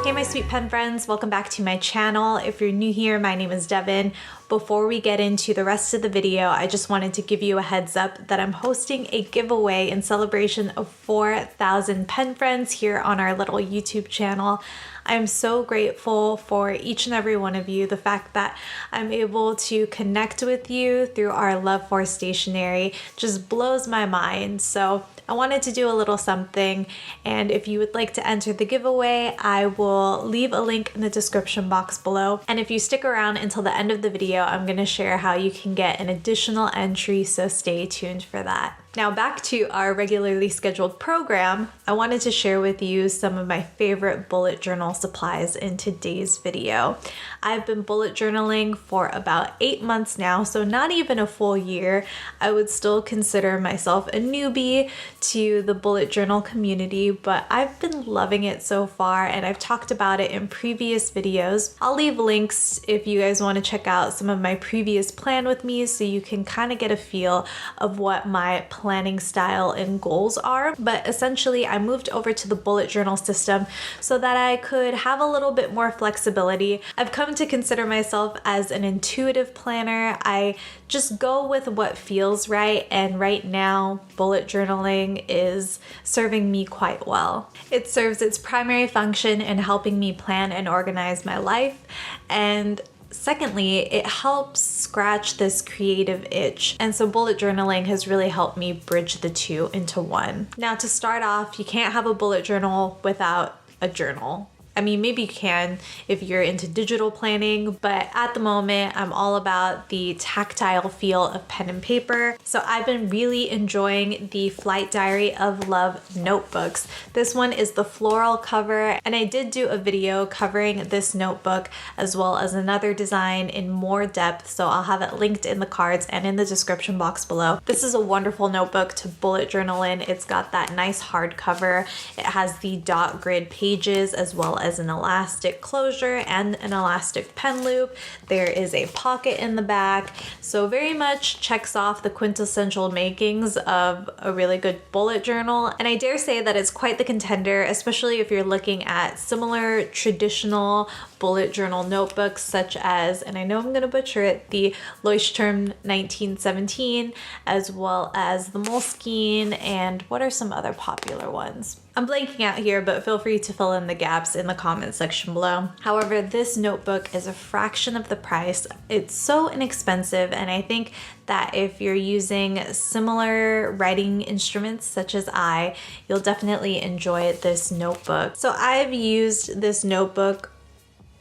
Hey my sweet pen friends, welcome back to my channel. If you're new here, my name is Devin. Before we get into the rest of the video, I just wanted to give you a heads up that I'm hosting a giveaway in celebration of 4,000 pen friends here on our little YouTube channel. I'm so grateful for each and every one of you. The fact that I'm able to connect with you through our love for stationery just blows my mind. So I wanted to do a little something, and if you would like to enter the giveaway, I will leave a link in the description box below. And if you stick around until the end of the video, I'm going to share how you can get an additional entry, so stay tuned for that. Now back to our regularly scheduled program, I wanted to share with you some of my favorite bullet journal supplies in today's video. I've been bullet journaling for about 8 months now, so not even a full year. I would still consider myself a newbie to the bullet journal community, but I've been loving it so far, and I've talked about it in previous videos. I'll leave links if you guys want to check out some of my previous plan with me so you can kind of get a feel of what my planning style and goals are. But essentially I moved over to the bullet journal system so that I could have a little bit more flexibility. I've come to consider myself as an intuitive planner. I just go with what feels right, and right now bullet journaling is serving me quite well. It serves its primary function in helping me plan and organize my life, and secondly, it helps scratch this creative itch. And so bullet journaling has really helped me bridge the two into one. Now to start off, you can't have a bullet journal without a journal. I mean, maybe you can if you're into digital planning, but at the moment, I'm all about the tactile feel of pen and paper. So I've been really enjoying the Flight Diary of Love notebooks. This one is the floral cover, and I did do a video covering this notebook as well as another design in more depth, so I'll have it linked in the cards and in the description box below. This is a wonderful notebook to bullet journal in. It's got that nice hardcover. It has the dot grid pages as well as an elastic closure and an elastic pen loop. There is a pocket in the back, so very much checks off the quintessential makings of a really good bullet journal. And I dare say that it's quite the contender, especially if you're looking at similar traditional bullet journal notebooks such as, and I know I'm gonna butcher it, the Leuchtturm 1917, as well as the Moleskine, and what are some other popular ones? I'm blanking out here, but feel free to fill in the gaps in the comment section below. However, this notebook is a fraction of the price. It's so inexpensive, and I think that if you're using similar writing instruments such as you'll definitely enjoy this notebook. So I've used this notebook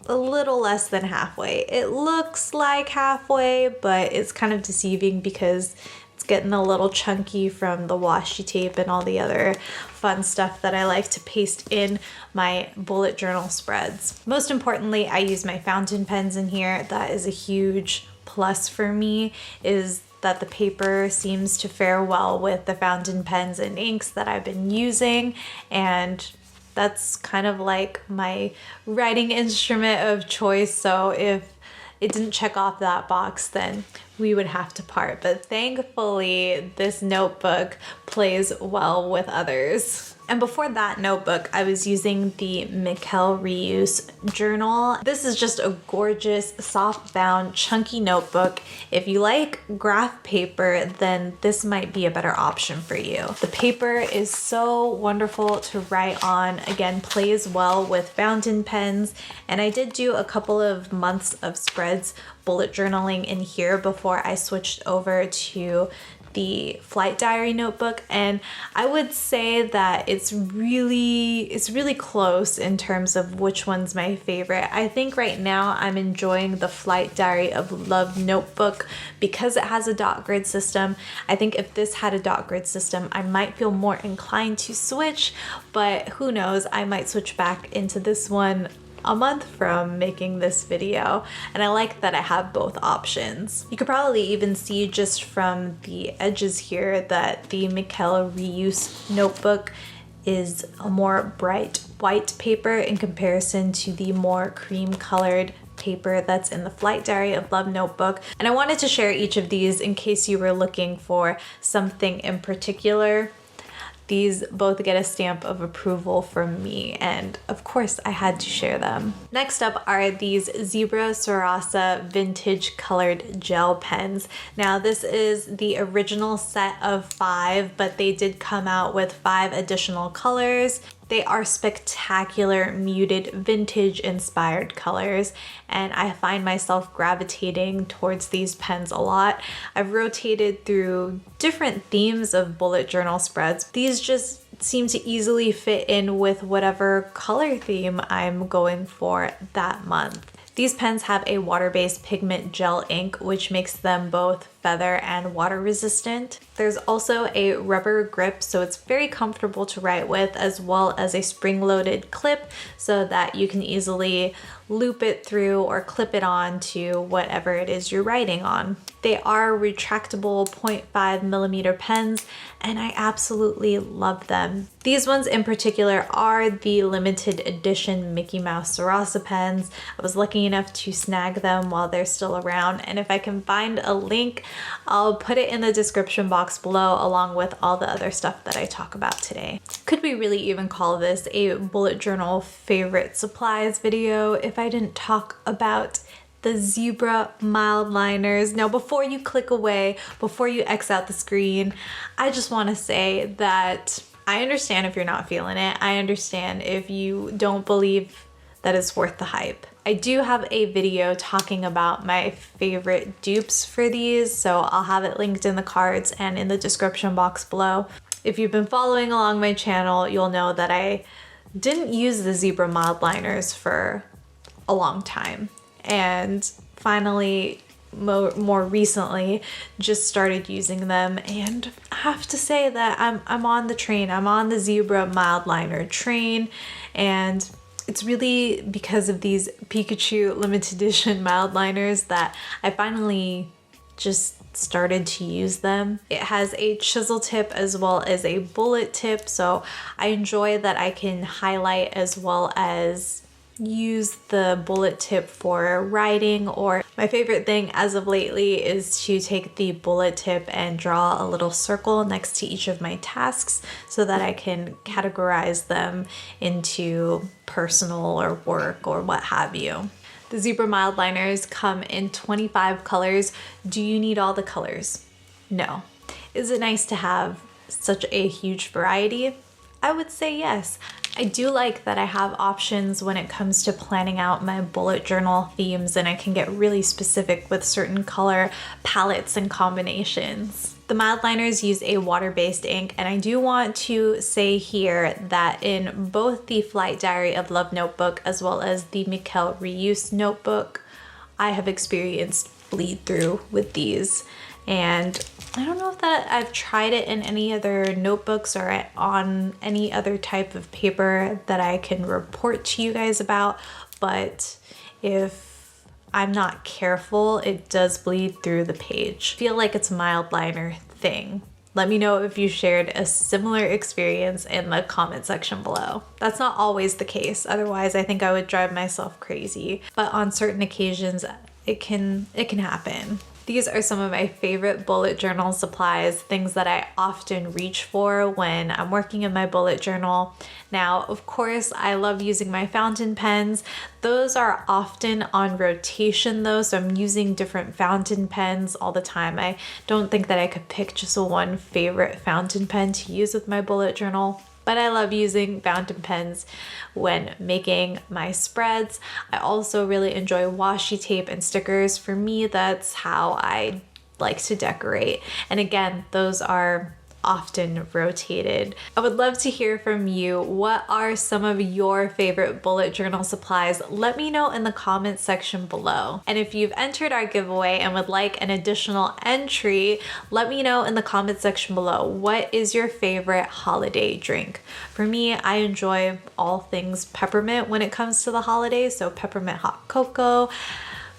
a little less than halfway. It looks like halfway, but it's kind of deceiving because it's getting a little chunky from the washi tape and all the other fun stuff that I like to paste in my bullet journal spreads. Most importantly, I use my fountain pens in here. That is a huge plus for me, is that the paper seems to fare well with the fountain pens and inks that I've been using, and that's kind of like my writing instrument of choice. So if it didn't check off that box, then we would have to part. But thankfully, this notebook plays well with others. And before that notebook, I was using the Mikkel Reuse journal. This is just a gorgeous, soft-bound, chunky notebook. If you like graph paper, then this might be a better option for you. The paper is so wonderful to write on. Again, plays well with fountain pens. And I did do a couple of months of spreads bullet journaling in here before I switched over to the Flight Diary notebook, and I would say that it's really close in terms of which one's my favorite. I think right now I'm enjoying the Flight Diary of Love notebook because it has a dot grid system. I think if this had a dot grid system, I might feel more inclined to switch, but who knows, I might switch back into this one a month from making this video, and I like that I have both options. You could probably even see just from the edges here that the Mikkel Reuse notebook is a more bright white paper in comparison to the more cream colored paper that's in the Flight Diary of Love notebook. And I wanted to share each of these in case you were looking for something in particular. these both get a stamp of approval from me, and of course I had to share them. Next up are these Zebra Sarasa vintage colored gel pens. Now this is the original set of 5, but they did come out with 5 additional colors. They are spectacular, muted, vintage inspired colors, and I find myself gravitating towards these pens a lot. I've rotated through different themes of bullet journal spreads. These just seem to easily fit in with whatever color theme I'm going for that month. These pens have a water-based pigment gel ink, which makes them both feather and water resistant. There's also a rubber grip, so it's very comfortable to write with, as well as a spring-loaded clip so that you can easily loop it through or clip it on to whatever it is you're writing on. They are retractable 0.5mm pens, and I absolutely love them. These ones in particular are the limited edition Mickey Mouse Sarasa pens. I was lucky enough to snag them while they're still around, and if I can find a link, I'll put it in the description box below along with all the other stuff that I talk about today. Could we really even call this a bullet journal favorite supplies video if I didn't talk about the Zebra mild liners? Now, before you click away, before you X out the screen, I just want to say that I understand if you're not feeling it. I understand if you don't believe that it's worth the hype. I do have a video talking about my favorite dupes for these, so I'll have it linked in the cards and in the description box below. If you've been following along my channel, you'll know that I didn't use the Zebra mild liners for a long time, and finally more recently just started using them, and I have to say that I'm on the train. I'm on the Zebra mild liner train, and it's really because of these Pikachu limited edition mild liners that I finally just started to use them. It has a chisel tip as well as a bullet tip, so I enjoy that I can highlight as well as use the bullet tip for writing, or my favorite thing as of lately is to take the bullet tip and draw a little circle next to each of my tasks so that I can categorize them into personal or work or what have you. The Zebra mild liners come in 25 colors. Do you need all the colors? No. Is it nice to have such a huge variety? I would say yes. I do like that I have options when it comes to planning out my bullet journal themes, and I can get really specific with certain color palettes and combinations. The mild liners use a water-based ink, and I do want to say here that in both the Flight Diary of Love notebook as well as the Mikkel Reuse notebook, I have experienced bleed through with these. And I don't know if that I've tried it in any other notebooks or on any other type of paper that I can report to you guys about, but if I'm not careful, it does bleed through the page. I feel like it's a mild liner thing. Let me know if you shared a similar experience in the comment section below. That's not always the case, otherwise I think I would drive myself crazy, but on certain occasions it can happen. These are some of my favorite bullet journal supplies, things that I often reach for when I'm working in my bullet journal. Now, of course, I love using my fountain pens. Those are often on rotation though, so I'm using different fountain pens all the time. I don't think that I could pick just one favorite fountain pen to use with my bullet journal. But I love using fountain pens when making my spreads. I also really enjoy washi tape and stickers. For me, that's how I like to decorate. And again, those are often rotated. I would love to hear from you. What are some of your favorite bullet journal supplies? Let me know in the comment section below. And if you've entered our giveaway and would like an additional entry, let me know in the comment section below. What is your favorite holiday drink? For me, I enjoy all things peppermint when it comes to the holidays. So peppermint hot cocoa,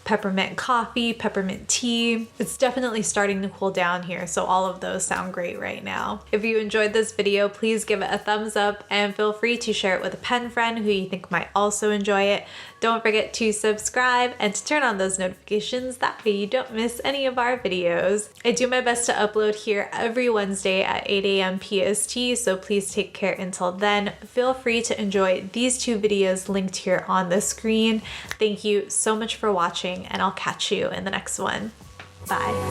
peppermint coffee, peppermint tea. It's definitely starting to cool down here, so all of those sound great right now. If you enjoyed this video, please give it a thumbs up and feel free to share it with a pen friend who you think might also enjoy it. Don't forget to subscribe and to turn on those notifications, that way you don't miss any of our videos. I do my best to upload here every Wednesday at 8 a.m. PST, so please take care until then. Feel free to enjoy these two videos linked here on the screen. Thank you so much for watching, and I'll catch you in the next one. Bye.